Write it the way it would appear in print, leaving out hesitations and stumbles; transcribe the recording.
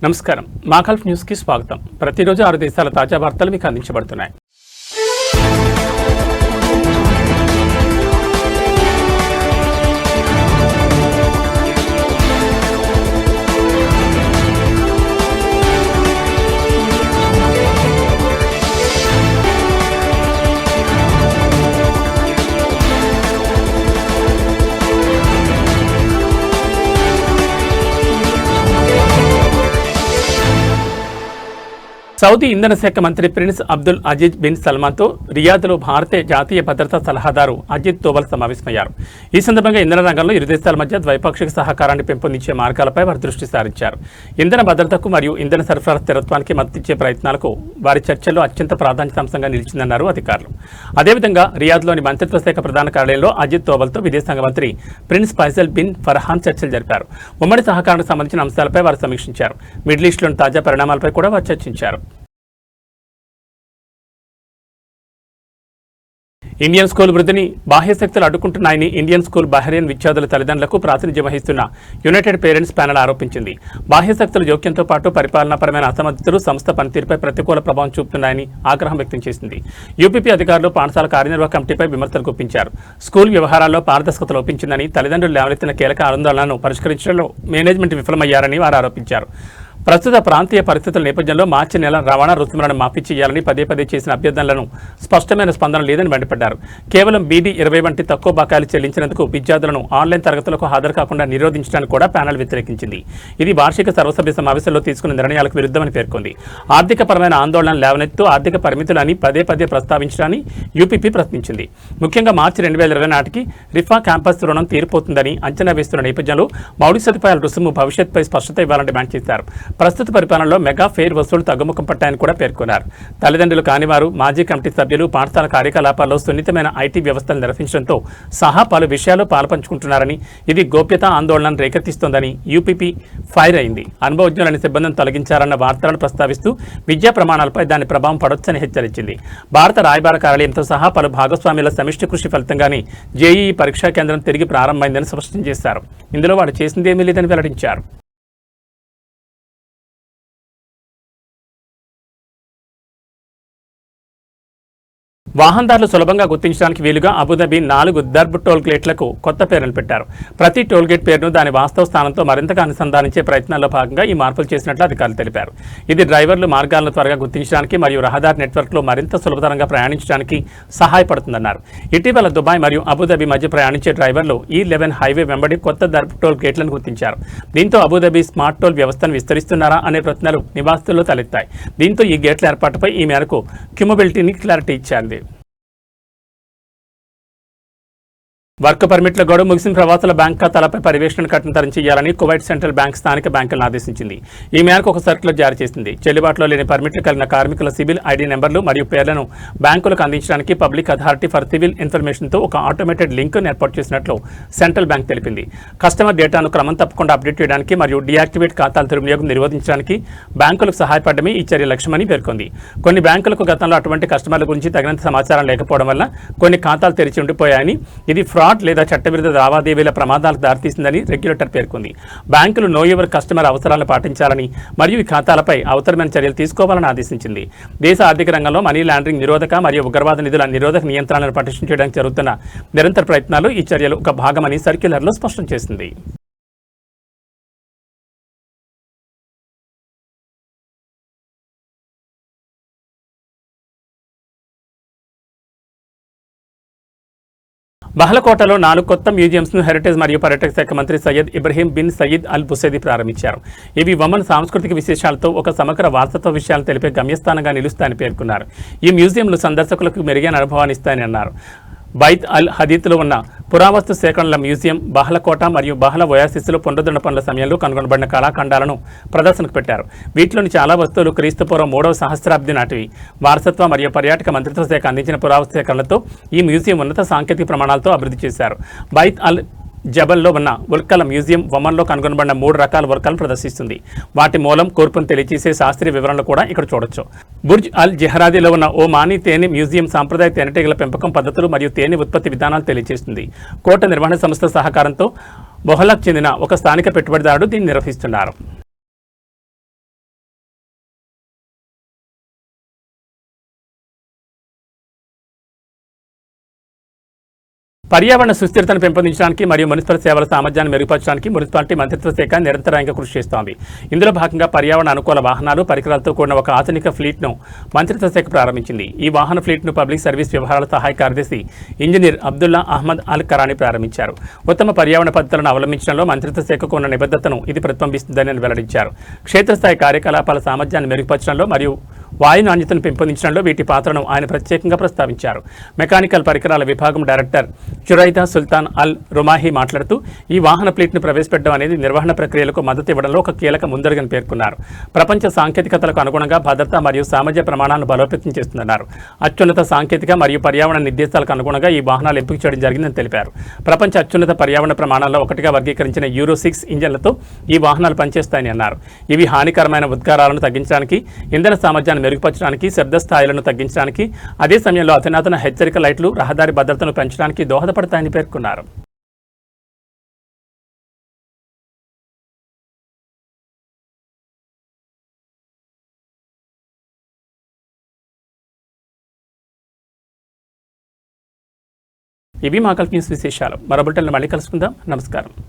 నమస్కారం మాగల్ఫ్ న్యూస్ కి స్వాగతం। ప్రతిరోజు 6 దేశాల తాజా వార్తలు మీకు అందించబడుతున్నాయి। సౌదీ ఇంధన శాఖ మంత్రి ప్రిన్స్ అబ్దుల్ అజీజ్ బిన్ సల్మాన్తో రియాద్లో భారత జాతీయ భద్రతా సలహాదారు అజిత్ దోవల్ సమావేశమయ్యారు। ఈ సందర్భంగా ఇంధన రంగంలో ఇరు దేశాల మధ్య ద్వైపాక్షిక సహకారాన్ని పెంపొందించే మార్గాలపై వారు దృష్టి సారించారు। ఇంధన భద్రతకు మరియు ఇంధన సరఫరా స్థిరత్వానికి మద్దతిచ్చే ప్రయత్నాలకు వారి చర్చల్లో అత్యంత ప్రాధాన్యత అంశంగా నిలిచిందన్నారు అధికారులు। అదేవిధంగా రియాద్లోని మంత్రిత్వ శాఖ ప్రధాన కార్యాలయంలో అజిత్ దోవల్తో విదేశాంగ మంత్రి ప్రిన్స్ ఫైజల్ బిన్ ఫర్హాన్ చర్చలు జరిపారు। ఉమ్మడి సహకారానికి సంబంధించిన అంశాలపై వారు సమీక్షించారు। మిడిల్ ఈస్ట్లోని తాజా పరిణామాలపై కూడా వారు చర్చించారు। ఇండియన్ స్కూల్ వృద్ధిని బాహ్యశక్తులు అడ్డుకుంటున్నాయని ఇండియన్ స్కూల్ బహ్రెయిన్ విద్యార్థుల తల్లిదండ్రులకు ప్రాతినిధ్యం వహిస్తున్న యునైటెడ్ పేరెంట్స్ ప్యానెల్ ఆరోపించింది। బాహ్యశక్తుల జోక్యంతో పాటు పరిపాలనాపరమైన అసమర్థతలు సంస్థ పనితీరుపై ప్రతికూల ప్రభావం చూపుతున్నాయని ఆగ్రహం వ్యక్తం చేసింది। యూపీపీ అధికారులు పాఠశాల కార్యనిర్వాహక కమిటీపై విమర్శలు గుప్పించారు। స్కూల్ వ్యవహారాల్లో పారదర్శకత లోపించిందని, తల్లిదండ్రులు లేవనెత్తిన కీలక ఆందోళనలను పరిష్కరించడంలో మేనేజ్మెంట్ విఫలమయ్యారని వారు ఆరోపించారు। ప్రస్తుత ప్రాంతీయ పరిస్థితుల నేపథ్యంలో మార్చి నెల రవాణా రుసుములను మాఫీ చేయాలని పదే చేసిన అభ్యర్థనలను స్పష్టమైన స్పందన లేదని మండిపడ్డారు। కేవలం BD20 వంటి తక్కువ బకాయిలు చెల్లించినందుకు విద్యార్థులను ఆన్లైన్ తరగతులకు హాజరు కాకుండా నిరోధించడానికి కూడా ప్యానెల్ వ్యతిరేకించింది। ఇది వార్షిక సర్వసభ్య సమావేశంలో తీసుకున్న నిర్ణయాలకు విరుద్ధమని పేర్కొంది। ఆర్థికపరమైన ఆందోళన లేవనెత్తు ఆర్థిక పరిమితులని పదే ప్రస్తావించడాన్ని యూపీపీ ప్రశ్నించింది। ముఖ్యంగా మార్చి 2020 నాటికి రిఫా క్యాంపస్ రుణం తీరిపోతుందని అంచనా వేస్తున్న నేపథ్యంలో మౌలిక సదుపాయాల రుసుము భవిష్యత్తుపై స్పష్టత ఇవ్వాలని డిమాండ్ చేశారు। ప్రస్తుత పరిపాలనలో మెగా ఫెయిర్ వసూలు తగ్గుముఖం పట్టాయని కూడా పేర్కొన్నారు। తల్లిదండ్రులు కానివారు, మాజీ కమిటీ సభ్యులు పాఠశాల కార్యకలాపాల్లో సున్నితమైన ఐటీ వ్యవస్థను నిర్వహించడంతో సహా పలు విషయాలు పాల్పంచుకుంటున్నారని, ఇది గోప్యతా ఆందోళనను రేకెత్తిస్తోందని యూపీపీ ఫైర్ అయింది। అనుభవజ్ఞులని సిబ్బందిని తొలగించారన్న వార్తలను ప్రస్తావిస్తూ విద్యా ప్రమాణాలపై దాని ప్రభావం పడొచ్చని హెచ్చరించింది। భారత రాయబార కార్యాలయంతో సహా పలు భాగస్వామ్యుల సమిష్టి కృషి ఫలితంగానే జేఈఈ పరీక్షా కేంద్రం తిరిగి ప్రారంభమైందని స్పష్టం చేశారు। ఇందులో వాడు చేసిందేమీ లేదని వెల్లడించారు। వాహనదారులు సులభంగా గుర్తించడానికి వీలుగా అబుదాబి 4 దర్బ్ టోల్ గేట్లకు కొత్త పేర్లను పెట్టారు। ప్రతి టోల్ గేట్ పేరును దాని వాస్తవ స్థానంతో మరింతగా అనుసంధానించే ప్రయత్నాల్లో భాగంగా ఈ మార్పులు చేసినట్లు అధికారులు తెలిపారు। ఇది డ్రైవర్లు మార్గాలను త్వరగా గుర్తించడానికి మరియు రహదారి నెట్వర్క్లో మరింత సులభతరంగా ప్రయాణించడానికి సహాయపడుతుందన్నారు। ఇటీవల దుబాయ్ మరియు అబుదాబి మధ్య ప్రయాణించే డ్రైవర్లు E11 హైవే వెంబడి కొత్త దర్బ్ టోల్ గేట్లను గుర్తించారు। దీంతో అబుదాబి స్మార్ట్ టోల్ వ్యవస్థను విస్తరిస్తున్నారా అనే ప్రశ్నలు నివాసితుల్లో తలెత్తాయి। దీంతో ఈ గేట్ల ఏర్పాటుపై ఈ మేరకు క్యుమబిలిటీని క్లారిటీ ఇచ్చింది। వర్క్ పర్మిట్ల గడువు ముగిసిన ప్రవాసుల బ్యాంక్ ఖాతాలపై పర్యవేక్షణ కఠినతరం చేయాలని కువైట్ సెంట్రల్ బ్యాంక్ స్థానిక బ్యాంకులను ఆదేశించింది। ఈ మేరకు ఒక సర్క్యులర్ జారీ చేసింది। చెల్లుబాటులో లేని పర్మిట్లు కలిగిన కార్మికుల సివిల్ ఐడి నెంబర్లు మరియు పేర్లను బ్యాంకులకు అందించడానికి పబ్లిక్ అథారిటీ ఫర్ సివిల్ ఇన్ఫర్మేషన్తో ఒక ఆటోమేటెడ్ లింక్ను ఏర్పాటు చేసినట్లు సెంట్రల్ బ్యాంక్ తెలిపింది। కస్టమర్ డేటాను క్రమం తప్పకుండా అప్డేట్ చేయడానికి మరియు డీయాక్టివేట్ ఖాతాల దుర్వినియోగం నిరోధించడానికి బ్యాంకులకు సహాయపడమే ఈ చర్య లక్ష్యమని పేర్కొంది। కొన్ని బ్యాంకులకు గతంలో అటువంటి కస్టమర్ల గురించి తగినంత సమాచారం లేకపోవడం వల్ల కొన్ని ఖాతాలు తెరిచి ఉండిపోయాయని, ఇది ఫ్రాడ్ లేదా చట్టవిరుద్ధ లావాదేవీల ప్రమాదాలకు దారితీసిందని రెగ్యులేటర్ పేర్కొంది। బ్యాంకులు నో యువర్ కస్టమర్ అవసరాలను పాటించాలని మరియు ఈ ఖాతాలపై అవసరమైన చర్యలు తీసుకోవాలని ఆదేశించింది। దేశ ఆర్థిక రంగంలో మనీ లాండరింగ్ నిరోధక మరియు ఉగ్రవాద నిధుల నిరోధక నియంత్రణలను పటిష్టం చేయడానికి జరుగుతున్న నిరంతర ప్రయత్నాలు ఈ చర్యలు ఒక భాగమని సర్క్యులర్లో స్పష్టం చేసింది। బహలకోటలో 4 కొత్త మ్యూజియంస్ను హెరిటేజ్ మరియు పర్యాటక శాఖ మంత్రి సయ్యద్ ఇబ్రహీం బిన్ సయీద్ అల్ బుసైదీ ప్రారంభించారు। ఇవి ఒమన్ సాంస్కృతిక విశేషాలతో ఒక సమగ్ర వారసత్వ విషయాలను తెలిపే గమ్యస్థానంగా నిలుస్తాయని పేర్కొన్నారు। ఈ మ్యూజియంలు సందర్శకులకు మెరుగైన అనుభవాన్ని ఇస్తాయని అన్నారు। బైత్ అల్ హదీత్లో ఉన్న పురావస్తు సేకరణల మ్యూజియం బహలకోట మరియు బహల ఒయాసిస్లో పునరుద్ధరణ పనుల సమయంలో కనుగొనబడిన కళాఖండాలను ప్రదర్శనకు పెట్టారు। వీటిలోని చాలా వస్తువులు క్రీస్తుపూర్వం 3వ సహస్రాబ్ది నాటివి। వారసత్వ మరియు పర్యాటక మంత్రిత్వ శాఖ అందించిన పురావస్తు సేకరణలతో ఈ మ్యూజియం ఉన్నత సాంకేతిక ప్రమాణాలతో అభివృద్ధి చేశారు। బైత్ అల్ జబల్లో ఉన్న ఉల్కల మ్యూజియం ఒమన్లో కనుగొనబడిన 3 రకాల ఉల్కలను ప్రదర్శిస్తుంది। వాటి మూలం కూర్పును తెలియచేసే శాస్త్రీయ వివరణలు కూడా ఇక్కడ చూడొచ్చు। బుర్జ్ అల్ జెహరాదీలో ఉన్న ఓ మానీ తేనె మ్యూజియం సాంప్రదాయ తేనెటీగల పెంపకం పద్ధతులు మరియు తేనె ఉత్పత్తి విధానాలు తెలియజేస్తుంది। కోట నిర్వహణ సంస్థ సహకారంతో బొహలాకు చెందిన ఒక స్థానిక పెట్టుబడిదారుడు దీన్ని నిర్వహిస్తున్నారు। పర్యావరణ సుస్థిరతను పెంపొందించడానికి మరియు మున్సిపల్ సేవల సామర్థ్యాన్ని మెరుగుపరచడానికి మున్సిపాలిటీ మంత్రిత్వ శాఖ నిరంతరాయంగా కృషి చేస్తోంది. ఇందులో భాగంగా పర్యావరణ అనుకూల వాహనాలు, పరికరాలతో కూడిన ఒక ఆధునిక ఫ్లీట్ను మంత్రిత్వ శాఖ ప్రారంభించింది. ఈ వాహన ఫ్లీట్ను పబ్లిక్ సర్వీస్ వ్యవహారాల సహాయ కార్యదర్శి ఇంజనీర్ అబ్దుల్లా అహ్మద్ అల్ కరాని ప్రారంభించారు. ఉత్తమ పర్యావరణ పద్ధతులను అవలంబించడంలో మంత్రిత్వ శాఖకు ఉన్న నిబద్ధతను ఇది ప్రతిబింబిస్తుందని వెల్లడించారు. క్షేత్రస్థాయి కార్యకలాపాల సామర్థ్యాన్ని మెరుగుపరచడంలో మరియు వాయు నాణ్యతను పెంపొందించడంలో వీటి పాత్రను ఆయన ప్రత్యేకంగా ప్రస్తావించారు. మెకానికల్ పరికరాల విభాగం డైరెక్టర్ జురైదా సుల్తాన్ అల్ రుమాహి మాట్లాడుతూ ఈ వాహన ఫ్లీట్ను ప్రవేశపెట్టడం అనేది నిర్వహణ ప్రక్రియలకు మద్దతు ఇవ్వడంలో ఒక కీలక ముందడుగని పేర్కొన్నారు. ప్రపంచ సాంకేతికతలకు అనుగుణంగా భద్రత మరియు సామర్థ్య ప్రమాణాలను బలోపేతం చేస్తుందన్నారు. అత్యున్నత సాంకేతిక మరియు పర్యావరణ నిర్దేశాలకు అనుగుణంగా ఈ వాహనాలు ఎంపిక చేయడం జరిగిందని తెలిపారు. ప్రపంచ అత్యున్నత పర్యావరణ ప్రమాణాల్లో ఒకటిగా వర్గీకరించిన యూరో 6 ఇంజన్లతో ఈ వాహనాలు పనిచేస్తాయని అన్నారు. ఇవి హానికరమైన ఉద్గారాలను తగ్గించడానికి, ఇంధన సామర్థ్యాన్ని మెరుగుపరచడానికి, శబ్ద స్థాయిలను తగ్గించడానికి, అదే సమయంలో అధునాతన హెచ్చరిక లైట్లు రహదారి భద్రతను పెంచడానికి దోహదపడతాయని పేర్కొన్నారు. ఇవి మా కల్ప్ న్యూస్ విశేషాలు. మరో బులెటిన్లో మళ్ళీ కలుసుకుందాం. నమస్కారం.